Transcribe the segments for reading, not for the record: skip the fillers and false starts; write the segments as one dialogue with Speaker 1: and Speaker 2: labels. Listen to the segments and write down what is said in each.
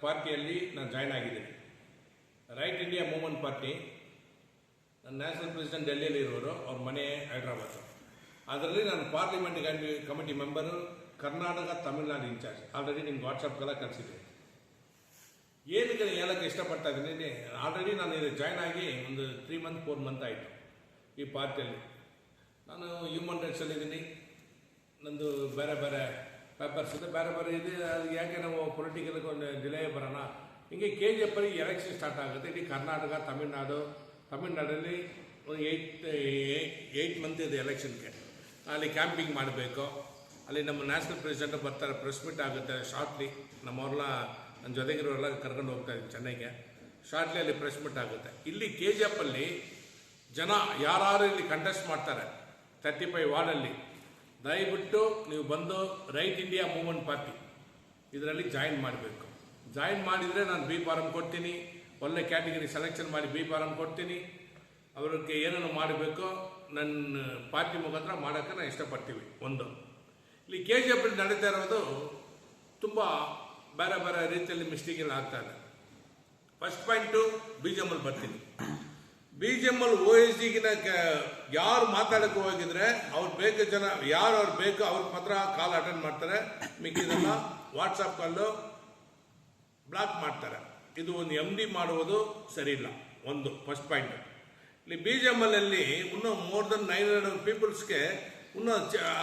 Speaker 1: ಪಾರ್ಟಿಯಲ್ಲಿ ನಾನು ಜಾಯ್ನ್ ಆಗಿದ್ದೀನಿ. Right India movement party. ನನ್ನ ನ್ಯಾಷನಲ್ ಪ್ರೆಸಿಡೆಂಟ್ ಡೆಲ್ಲಿಯಲ್ಲಿ ಇರೋರು, ಅವ್ರ ಮನೆ ಹೈದ್ರಾಬಾದ್. ಅದರಲ್ಲಿ ನಾನು parliament committee member, Karnataka Tamil Nadu in charge. Already ನಿಮ್ಗೆ ವಾಟ್ಸಪ್ಗೆಲ್ಲ ಕಳಿಸಿದ್ದೆ. ಏನಕ್ಕೆ ಹೇಳೋಕ್ಕೆ ಇಷ್ಟಪಡ್ತಾ ಇದ್ದೀನಿ, ಆಲ್ರೆಡಿ ನಾನು ಇದು ಜಾಯ್ನ್ ಆಗಿ ಒಂದು 3 ಮಂತ್ 4 ಮಂತ್ ಆಯಿತು ಈ ಪಾರ್ಟಿಯಲ್ಲಿ. ನಾನು ಹ್ಯೂಮನ್ ರೈಟ್ಸಲ್ಲಿದ್ದೀನಿ. ನಂದು ಬೇರೆ ಬೇರೆ ಪೇಪರ್ಸ್ ಇದೆ, ಬೇರೆ ಬೇರೆ ಇದೆ. ಅದು ಯಾಕೆ ನಾವು ಪೊಲಿಟಿಕಲ್ ಒಂದು ಡಿಲೇ ಬರೋಣ. ಹೀಗೆ KGF ಅಲ್ಲಿ ಎಲೆಕ್ಷನ್ ಸ್ಟಾರ್ಟ್ ಆಗುತ್ತೆ. ಇಡೀ ಕರ್ನಾಟಕ, ತಮಿಳ್ನಾಡಲ್ಲಿ ಒಂದು 8 ಮಂತ್ ಇದೆ ಎಲೆಕ್ಷನ್ಗೆ. ಅಲ್ಲಿ ಕ್ಯಾಂಪಿಂಗ್ ಮಾಡಬೇಕು. ಅಲ್ಲಿ ನಮ್ಮ ನ್ಯಾಷನಲ್ ಪ್ರೆಸಿಡೆಂಟ್ ಬರ್ತಾರೆ, ಪ್ರೆಸ್ ಮೀಟ್ ಆಗುತ್ತೆ ಶಾರ್ಟ್ಲಿ. ನಮ್ಮವ್ರನ್ನ ನನ್ನ ಜೊತೆಗಿರೋರೆಲ್ಲ ಕರ್ಕೊಂಡು ಹೋಗ್ತಾ ಇದ್ದೀನಿ ಚೆನ್ನೈಗೆ. ಶಾರ್ಟ್ಲಿ ಅಲ್ಲಿ ಪ್ರೆಸ್ ಮೀಟ್ ಆಗುತ್ತೆ. ಇಲ್ಲಿ KGF ಅಲ್ಲಿ ಜನ ಯಾರು ಇಲ್ಲಿ ಕಂಟೆಸ್ಟ್ ಮಾಡ್ತಾರೆ 35 ವಾರ್ಡಲ್ಲಿ, ದಯವಿಟ್ಟು ನೀವು ಬಂದು ರೈಟ್ ಇಂಡಿಯಾ ಮೂವ್ಮೆಂಟ್ ಪಾರ್ಟಿ ಇದರಲ್ಲಿ ಜಾಯಿನ್ ಮಾಡಬೇಕು. ಜಾಯಿನ್ ಮಾಡಿದರೆ ನಾನು B ಫಾರಮ್ ಕೊಡ್ತೀನಿ. ಒಳ್ಳೆ ಕ್ಯಾಟಗರಿ ಸೆಲೆಕ್ಷನ್ ಮಾಡಿ B ಫಾರಮ್ ಕೊಡ್ತೀನಿ. ಅವ್ರಿಗೆ ಏನೇನು ಮಾಡಬೇಕು ನನ್ನ ಪಾರ್ಟಿ ಮುಖಾಂತರ ಮಾಡೋಕ್ಕೆ ನಾವು ಇಷ್ಟಪಡ್ತೀವಿ. ಒಂದು, ಇಲ್ಲಿ KGF ನಡೀತಾ ಇರೋದು ತುಂಬ ಬೇರೆ ಬೇರೆ ರೀತಿಯಲ್ಲಿ ಮಿಸ್ಟೇಕೆಲ್ಲ ಆಗ್ತಾ ಇದೆ. ಫಸ್ಟ್ ಪಾಯಿಂಟು BGM ಅಲ್ಲಿ ಬರ್ತೀನಿ. BGM ಅಲ್ಲಿ OSDಗಿನ ಯಾರು ಮಾತಾಡೋಕ್ಕೆ ಹೋಗಿದ್ರೆ ಅವ್ರು ಬೇಕು ಜನ, ಯಾರು ಅವ್ರು ಬೇಕು ಅವ್ರಿಗೆ ಮಾತ್ರ ಕಾಲ್ ಅಟೆಂಡ್ ಮಾಡ್ತಾರೆ. ಮಿಕ್ಕಿದೆಲ್ಲ ವಾಟ್ಸಪ್ ಕಾಲು ಬ್ಲಾಕ್ ಮಾಡ್ತಾರೆ. ಇದು ಒಂದು MD ಮಾಡುವುದು ಸರಿ ಇಲ್ಲ. ಒಂದು ಫಸ್ಟ್ ಪಾಯಿಂಟ್. ಇಲ್ಲಿ BGM ಅಲ್ಲಿ ಇನ್ನೂ ಮೋರ್ ದೆನ್ 900 ಪೀಪಲ್ಸ್ಗೆ ಇನ್ನೂ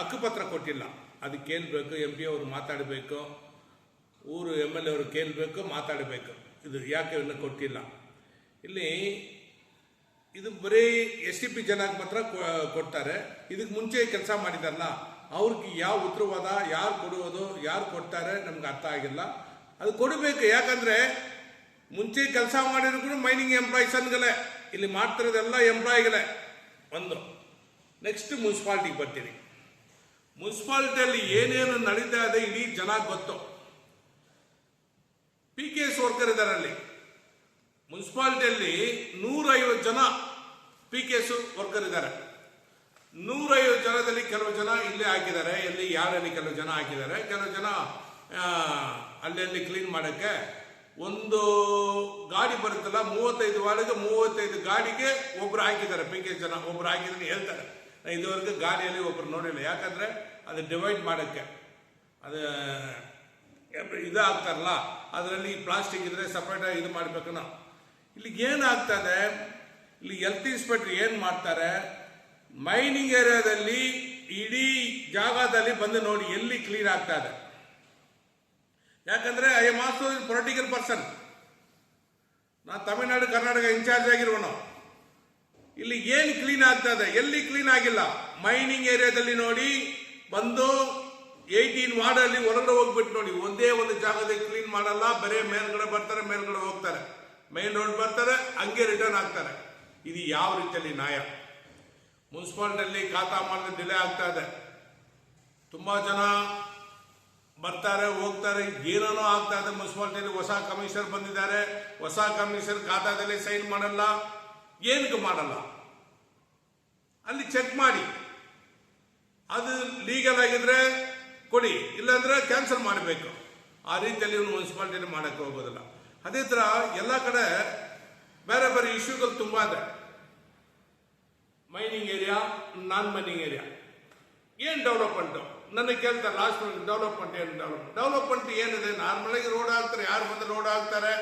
Speaker 1: ಹಕ್ಕುಪತ್ರ ಕೊಟ್ಟಿಲ್ಲ. ಅದು ಕೇಳಬೇಕು, MP ಅವರು ಮಾತಾಡಬೇಕು, ಊರು MLA ಅವರು ಕೇಳಬೇಕು, ಮಾತಾಡಬೇಕು. ಇದು ಯಾಕೆ ಇನ್ನೂ ಕೊಟ್ಟಿಲ್ಲ. ಇಲ್ಲಿ ಇದು ಬರೀ STP ಜನಕ್ಕೆ ಮಾತ್ರ ಕೊಡ್ತಾರೆ. ಇದಕ್ಕೆ ಮುಂಚೆ ಕೆಲಸ ಮಾಡಿದಾರಲ್ಲ ಅವ್ರಿಗೆ ಯಾವ ಉತ್ತರವಾದ, ಯಾರು ಕೊಡುವುದು, ಯಾರು ಕೊಡ್ತಾರೆ ನಮ್ಗೆ ಅರ್ಥ ಆಗಿಲ್ಲ. ಅದು ಕೊಡಬೇಕು. ಯಾಕಂದರೆ ಮುಂಚೆ ಕೆಲಸ ಮಾಡಿದ್ರು ಕೂಡ ಮೈನಿಂಗ್ ಎಂಪ್ಲಾಯೀಸನ್ಗಳೇ ಇಲ್ಲಿ ಮಾಡ್ತಿರೋದೆಲ್ಲ ಎಂಪ್ಲಾಯಿಗಳೇ. ಒಂದು, ನೆಕ್ಸ್ಟ್ ಮುನ್ಸಿಪಾಲ್ಟಿಗೆ ಬರ್ತೀನಿ. ಮುನ್ಸಿಪಾಲ್ಟಿಯಲ್ಲಿ ಏನೇನು ನಡೀತಾ ಇದೆ ಇಡೀ ಜನ ಗೊತ್ತು. PKS ವರ್ಕರ್ ಇದ್ದಾರೆ ಅಲ್ಲಿ. ಮುನ್ಸಿಪಾಲ್ಟಿಯಲ್ಲಿ 150 ಜನ PKS ವರ್ಕರ್ ಇದ್ದಾರೆ. 150 ಜನದಲ್ಲಿ ಕೆಲವು ಜನ ಇಲ್ಲೇ ಹಾಕಿದ್ದಾರೆ, ಎಲ್ಲಿ ಯಾರಲ್ಲಿ ಕೆಲವು ಜನ ಹಾಕಿದ್ದಾರೆ, ಕೆಲವು ಜನ ಅಲ್ಲೆಲ್ಲಿ ಕ್ಲೀನ್ ಮಾಡೋಕ್ಕೆ. ಒಂದು ಗಾಡಿ ಬರುತ್ತಲ್ಲ 35 ವಾರ್ಡ್ಗೆ 35 ಗಾಡಿಗೆ ಒಬ್ರು ಹಾಕಿದ್ದಾರೆ. PKS ಜನ ಒಬ್ರು ಹಾಕಿದ್ರೆ ಹೇಳ್ತಾರೆ, ಇದುವರೆಗೂ ಗಾಡಿಯಲ್ಲಿ ಒಬ್ರು ನೋಡಿಲ್ಲ. ಯಾಕಂದರೆ ಅದು ಡಿವೈಡ್ ಮಾಡೋಕ್ಕೆ ಅದು ಇದು ಆಗ್ತಾರಲ್ಲ, ಅದರಲ್ಲಿ ಪ್ಲಾಸ್ಟಿಕ್ ಇದ್ರೆ ಸಪ್ರೇಟಾಗಿ ಇದು ಮಾಡಬೇಕು ನಾವು. ಇಲ್ಲಿಗೆ ಏನಾಗ್ತದೆ, ಇಲ್ಲಿ ಹೆಲ್ತ್ ಇನ್ಸ್ಪೆಕ್ಟರ್ ಏನು ಮಾಡ್ತಾರೆ, ಮೈನಿಂಗ್ ಏರಿಯಾದಲ್ಲಿ ಇಡೀ ಜಾಗದಲ್ಲಿ ಬಂದು ನೋಡಿ ಎಲ್ಲಿ ಕ್ಲೀನ್ ಆಗ್ತಾ ಇದೆ. ಯಾಕಂದರೆ I am also political person. ನಾನು ತಮಿಳ್ನಾಡು ಕರ್ನಾಟಕ ಇನ್ಚಾರ್ಜ್ ಆಗಿರೋನು. ಇಲ್ಲಿ ಏನು ಕ್ಲೀನ್ ಆಗ್ತಾ ಇದೆ, ಎಲ್ಲಿ ಕ್ಲೀನ್ ಆಗಿಲ್ಲ. ಮೈನಿಂಗ್ ಏರಿಯಾದಲ್ಲಿ ನೋಡಿ ಬಂದು 18 ವಾರ್ಡಲ್ಲಿ ಹೊರಗಡೆ ಹೋಗ್ಬಿಟ್ಟು ನೋಡಿ, ಒಂದೇ ಒಂದು ಜಾಗದಲ್ಲಿ ಕ್ಲೀನ್ ಮಾಡಲ್ಲ. ಬರೀ ಮೇಲ್ಗಡೆ ಬರ್ತಾರೆ, ಮೇಲ್ಗಡೆ ಹೋಗ್ತಾರೆ, ಮೈನ್ ರೋಡ್ ಬರ್ತಾರೆ, ಹಂಗೆ ರಿಟರ್ನ್ ಆಗ್ತಾರೆ. ಇದು ಯಾವ ರೀತಿಯಲ್ಲಿ ನ್ಯಾಯ? ಮುನ್ಸಿಪಾಲ್ಟಿಯಲ್ಲಿ ಖಾತಾ ಮಾಡಿದ್ರೆ ಡಿಲೇ ಆಗ್ತಾ ಇದೆ. ತುಂಬ ಜನ ಬರ್ತಾರೆ, ಹೋಗ್ತಾರೆ, ಏನೇನೋ ಆಗ್ತಾ ಇದೆ. ಮುನ್ಸಿಪಾಲ್ಟಿಯಲ್ಲಿ ಹೊಸ ಕಮಿಷನರ್ ಬಂದಿದ್ದಾರೆ. ಹೊಸ ಕಮಿಷನರ್ ಖಾತಾದಲ್ಲಿ ಸೈನ್ ಮಾಡಲ್ಲ. ಏನಕ್ಕೆ ಮಾಡಲ್ಲ? ಅಲ್ಲಿ ಚೆಕ್ ಮಾಡಿ, ಅದು ಲೀಗಲ್ ಆಗಿದ್ರೆ ಕೊಡಿ, ಇಲ್ಲಾಂದ್ರೆ ಕ್ಯಾನ್ಸಲ್ ಮಾಡಬೇಕು. ಆ ರೀತಿಯಲ್ಲಿ ಮುನ್ಸಿಪಾಲ್ಟಿಯಲ್ಲಿ ಮಾಡೋಕ್ಕೆ ಹೋಗೋದಿಲ್ಲ. ಅದೇ ಥರ ಎಲ್ಲ ಕಡೆ ಬೇರೆ ಬೇರೆ ಇಶ್ಯೂಗಳು ತುಂಬ ಇದೆ. ಮೈನಿಂಗ್ ಏರಿಯಾ, ನಾನ್ ಮೈನಿಂಗ್ ಏರಿಯಾ ಏನು ಡೆವಲಪ್ಮೆಂಟು ನನಗೆ ಕೇಳ್ತಾರೆ. ಲಾಸ್ಟ್ ಡೆವಲಪ್ಮೆಂಟ್ ಏನು ಡೆವಲಪ್ಮೆಂಟ್ ಏನಿದೆ? ನಾರ್ಮಲಾಗಿ ರೋಡ್ ಹಾಕ್ತಾರೆ, ಯಾರು ಬಂದು ರೋಡ್ ಹಾಕ್ತಾರೆ,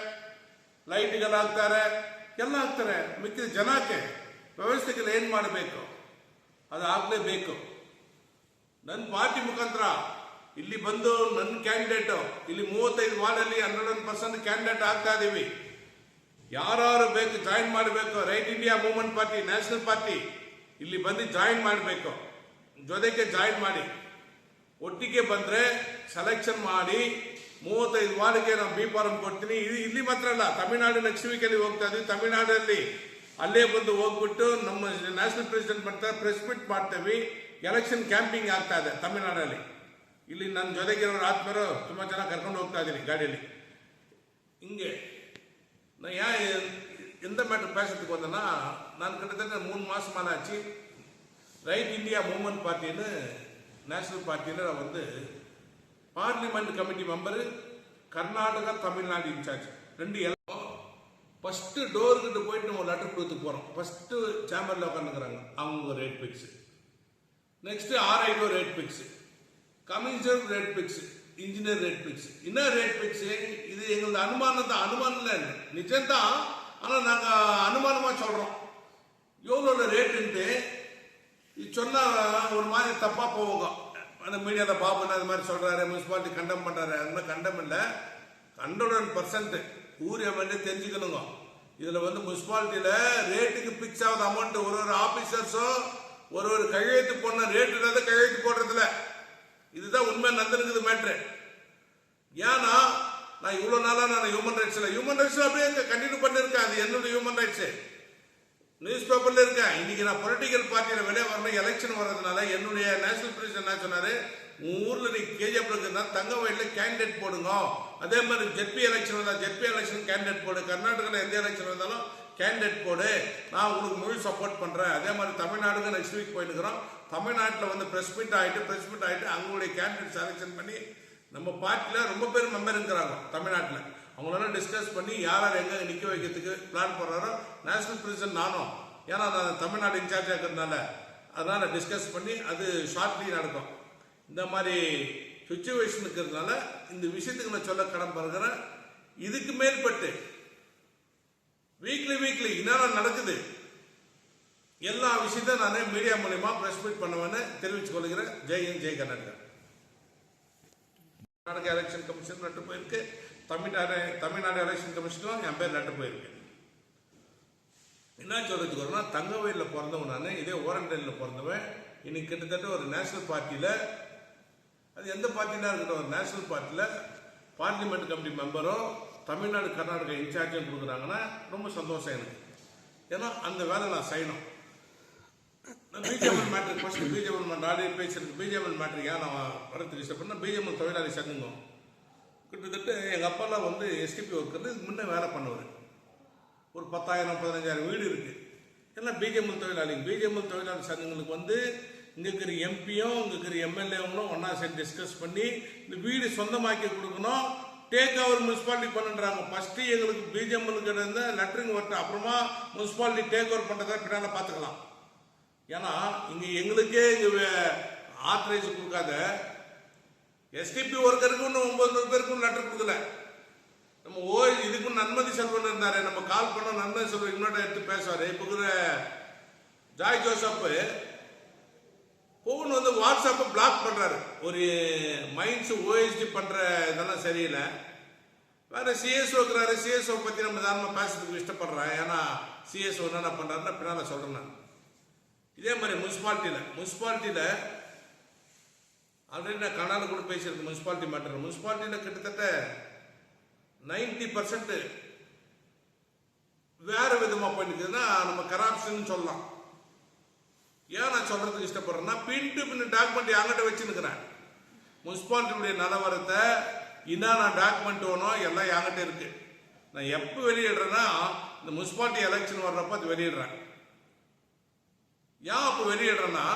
Speaker 1: ಲೈಟ್ಗೆಲ್ಲ ಹಾಕ್ತಾರೆ, ಎಲ್ಲ ಹಾಕ್ತಾರೆ. ಮಿಕ್ಕಿದ ಜನಕ್ಕೆ ವ್ಯವಸ್ಥೆಗಳು ಏನು ಮಾಡಬೇಕು ಅದು ಆಗಲೇಬೇಕು. ನನ್ನ ಪಾರ್ಟಿ ಮುಖಾಂತರ ಇಲ್ಲಿ ಬಂದು ನನ್ನ ಕ್ಯಾಂಡಿಡೇಟು ಇಲ್ಲಿ 35 ವಾರ್ಡಲ್ಲಿ 100% ಕ್ಯಾಂಡಿಡೇಟ್ ಆಗ್ತಾ ಇದ್ದೀವಿ. ಯಾರು ಬೇಕು ಜಾಯಿನ್ ಮಾಡಬೇಕು. Right India movement party, national party ಇಲ್ಲಿ ಬಂದು ಜಾಯಿನ್ ಮಾಡಬೇಕು. ಜೊತೆಗೆ ಜಾಯಿನ್ ಮಾಡಿ ಒಟ್ಟಿಗೆ ಬಂದರೆ ಸೆಲೆಕ್ಷನ್ ಮಾಡಿ 35 ವಾರ್ಡ್ಗೆ ನಾವು B ಫಾರಮ್ ಕೊಡ್ತೀನಿ. ಇದು ಇಲ್ಲಿ ಮಾತ್ರ ಅಲ್ಲ, ತಮಿಳ್ನಾಡು ನೆಕ್ಸ್ಟ್ ವೀಕಲ್ಲಿ ಹೋಗ್ತಾ ಇದ್ದೀವಿ. ತಮಿಳ್ನಾಡಲ್ಲಿ ಅಲ್ಲೇ ಬಂದು ಹೋಗ್ಬಿಟ್ಟು ನಮ್ಮ ನ್ಯಾಷನಲ್ ಪ್ರೆಸಿಡೆಂಟ್ ಬರ್ತಾರೆ, ಪ್ರೆಸ್ ಮೀಟ್ ಮಾಡ್ತೇವೆ. ಎಲೆಕ್ಷನ್ ಕ್ಯಾಂಪಿಂಗ್ ಆಗ್ತಾ ಇದೆ ತಮಿಳ್ನಾಡಲ್ಲಿ. ಇಲ್ಲಿ ನನ್ನ ಜೊತೆಗಿರೋರು ಆತ್ಮರು ತುಂಬ ಜನ ಕರ್ಕೊಂಡು ಹೋಗ್ತಾ ಇದ್ದೀನಿ ಗಾಡಿಯಲ್ಲಿ. ಹಿಂಗೆ நான் ஏன் எந்த மேட்டர் பேசுறதுக்கு வந்தேன்னா, நான் கிட்டத்தட்ட 3 மாதம் ஆச்சு ரைட் இந்தியா மூவ்மெண்ட் பார்ட்டின்னு நேஷனல் பார்ட்டியில் நான் வந்து parliament committee member, Karnataka Tamil Nadu incharge ரெண்டு ஃபர்ஸ்ட் டோர்கிட்ட போயிட்டு நம்ம லெட்டர் கொடுத்து போறோம். ஃபர்ஸ்ட் சேம்பர்ல உட்காந்துக்கிறாங்க, அவங்க rate fix. Next RIO rate fix, commissioner rate fix, engineer rate fix. என்ன ரேட் பிக்ஸ்? இது எங்களது அனுமானம் தான், அனுமானம் இல்லை, நிஜம்தான். ஆனால் நாங்கள் அனுமானமாக சொல்கிறோம். எவ்வளோ ரேட்டுன்ட்டு இது சொன்னால் ஒரு மாதிரி தப்பாக போவோங்க. அந்த மீடியாவில் பாபுன்னு அது மாதிரி சொல்கிறாரு, முனிசிபாலிட்டி கண்டம் பண்ணுறாரு. அது மாதிரி கண்டம் இல்லை, 100% ஊர் எம்எல்ஏ தெரிஞ்சுக்கணுங்க. இதில் வந்து முனிசிபாலிட்டியில் ரேட்டுக்கு பிக்ஸ் ஆகுது அமௌண்ட். ஒரு ஆஃபீஸர்ஸும் ஒரு கையெழுத்து போடணும், ரேட்டு இல்லாத கையெழுத்து போடுறதுல. இதுதான் உண்மை நடந்துருக்குது மேட்ரு. ஏன்னா நான் இவ்வளோ நாளாக நான் ஹியூமன் ரைட்ஸ் அப்படியே கண்டினியூ பண்ணியிருக்கேன். அது என்னுடைய ஹியூமன் ரைட்ஸு. நியூஸ் பேப்பர்ல இருக்கேன். இன்னைக்கு நான் பொலிட்டிக்கல் பார்ட்டியில வெளியே வரணும், எலெக்ஷன் வர்றதுனால என்னுடைய நேஷனல் பிரசிடென்ட் என்ன சொன்னாரு, ஊர்ல நீ கேஜிஎஃப் இருக்குன்னா தங்க வயல்ல கேண்டிடேட் போடுங்க. அதே மாதிரி ஜெட்பி எலெக்ஷன் வந்தா ஜெட்பி எலெக்ஷன் கேண்டிடேட் போடு, கர்நாடகாவில் எந்த எலெக்ஷன் வந்தாலும் கேண்டிடேட் போடு, நான் உங்களுக்கு முழு சப்போர்ட் பண்றேன். அதே மாதிரி தமிழ்நாடுக்கு நெக்ஸ்ட் வீக் போயிட்டுக்கிறோம். தமிழ்நாட்டில் வந்து பிரஸ் மீட் ஆகிட்டு அவங்களுடைய கேண்டிடேட் செலெக்ஷன் பண்ணி நம்ம பார்ட்டியில் ரொம்ப பேர் மெம்பர் இருக்கிறாங்க தமிழ்நாட்டில். அவங்களெல்லாம் டிஸ்கஸ் பண்ணி யார் எங்கே நிற்க வைக்கிறதுக்கு பிளான் பண்ணுறாரோ நேஷனல் பிரசிடென்ட் நானும், ஏன்னா நான் தமிழ்நாடு இன்சார்ஜ் இருக்கிறதுனால அதனால் டிஸ்கஸ் பண்ணி அது ஷார்ட்லி நடக்கும். இந்த மாதிரி சுச்சுவேஷன் இருக்கிறதுனால இந்த விஷயத்துக்கு நான் சொல்ல கடமைப்படுகிறேன். இதுக்கு மேற்பட்டு வீக்லி என்னென்ன நடக்குது எல்லா விஷயத்தையும் நானே மீடியா மூலயமா பிரஸ் மீட் பண்ணுவேன்னு தெரிவித்துக் கொள்கிறேன். Jai Hind, Jai Karnataka. Karnataka election commission letter போயிருக்கு, தமிழ்நாடு எலெக்ஷன் கமிஷனும் என் பேர் லெட்டர் போயிருக்கு. என்ன சொல்றதுக்கு வரணும், தங்கவயலில் பிறந்தவன் நான், இதே ஓரண்டலில் பிறந்தவன். இன்னைக்கு கிட்டத்தட்ட ஒரு நேஷனல் பார்ட்டியில், அது எந்த பார்ட்டினா இருக்கட்டும், ஒரு நேஷனல் பார்ட்டியில் பார்லிமெண்ட் கமிட்டி மெம்பரும் தமிழ்நாடு கர்நாடகா இன்சார்ஜும் கொடுக்குறாங்கன்னா ரொம்ப சந்தோஷம் எனக்கு. ஏன்னா அந்த வேலை நான் செய்யணும். பிஜேபி மேட்ரு ஃபர்ஸ்ட் பிஜேபி நாடு பேசுறது பிஜேபி மேட்ரு ஏன் நான் வரத்துக்கு இஷ்டப்படணும். பிஜேபி தொழிலாளி சங்கம் கிட்டத்தட்ட எங்கள் அப்பாலாம் வந்து எஸ்டிபி ஒர்க்கர், இதுக்கு முன்னே வேலை பண்ணுவார். ஒரு 10,000-15,000 வீடு இருக்கு, எல்லாம் பிஜேபி தொழிலாளி சங்கங்களுக்கு வந்து இங்கே இருக்கிற எம்பியும் இங்கே இருக்கிற எம்எல்ஏங்களும் ஒன்றா சேர்ந்து டிஸ்கஸ் பண்ணி இந்த வீடு சொந்தமாக்கி கொடுக்கணும், டேக் ஓவர் முனிசிபாலிட்டி பண்ணுறாங்க. ஃபர்ஸ்ட் எங்களுக்கு பிஜேபி இருந்த லெட்டரிங் வரட்டும், அப்புறமா முனிசிபாலிட்டி டேக் ஓவர் பண்ணுறதை பின்னால் பார்த்துக்கலாம். ஏன்னா இங்கே எங்களுக்கே இங்கே ஆத்தரைஸ் கொடுக்காத எஸ்டிபி ஒர்க்கருக்கு இன்னும் 900 பேருக்கு லெட்டர் கொடுக்கல. நம்ம இதுக்கும் நன்மதி செல்வன் இருந்தாரு, நம்ம கால் பண்ண நன்மதி செல்வன் இன்னொரு எடுத்து பேசுவாரு. இப்போ இருக்கிற ஜாய் ஜோசப் போன் வந்து வாட்ஸ்அப்பை பிளாக் பண்றாரு. ஒரு மைண்ட்ஸ் ஓஎஸ்டி பண்ற இதெல்லாம் சரியில்லை. வேற சிஎஸ்ஓ இருக்கிறாரு, சிஎஸ்ஓ பத்தி நம்ம தாராளமாக பேசுறதுக்கு இஷ்டப்படுறேன். ஏன்னா சிஎஸ்ஓ என்ன பண்றாருன்னா பின்னால சொல்றேன். இதே மாதிரி முனிசிபாலிட்டியில ஆல்ரெடி நான் கனால கூட பேசியிருக்கேன். முனிசிபாலிட்டி மேட்டர் முனிசிபாலிட்டியில் கிட்டத்தட்ட 90% வேற விதமா போயிட்டுக்குதுன்னா நம்ம கரப்ஷன் சொல்லலாம். ஏன் நான் சொல்றதுக்கு இஷ்டப்படுறேன்னா, பின் டாக்குமெண்ட் என்கிட்ட வச்சுருக்கிறேன். முனிசிபாலிட்டியுடைய நிலவரத்தை என்னென்ன டாக்குமெண்ட் வேணும் எல்லாம் என்கிட்ட இருக்கு. நான் எப்போ வெளியிடுறேன்னா இந்த முனிசிபாலிட்டி எலெக்ஷன் வர்றப்ப அது வெளியிடுறேன். ஏன் அப்போ வெளியிடுறேன்னா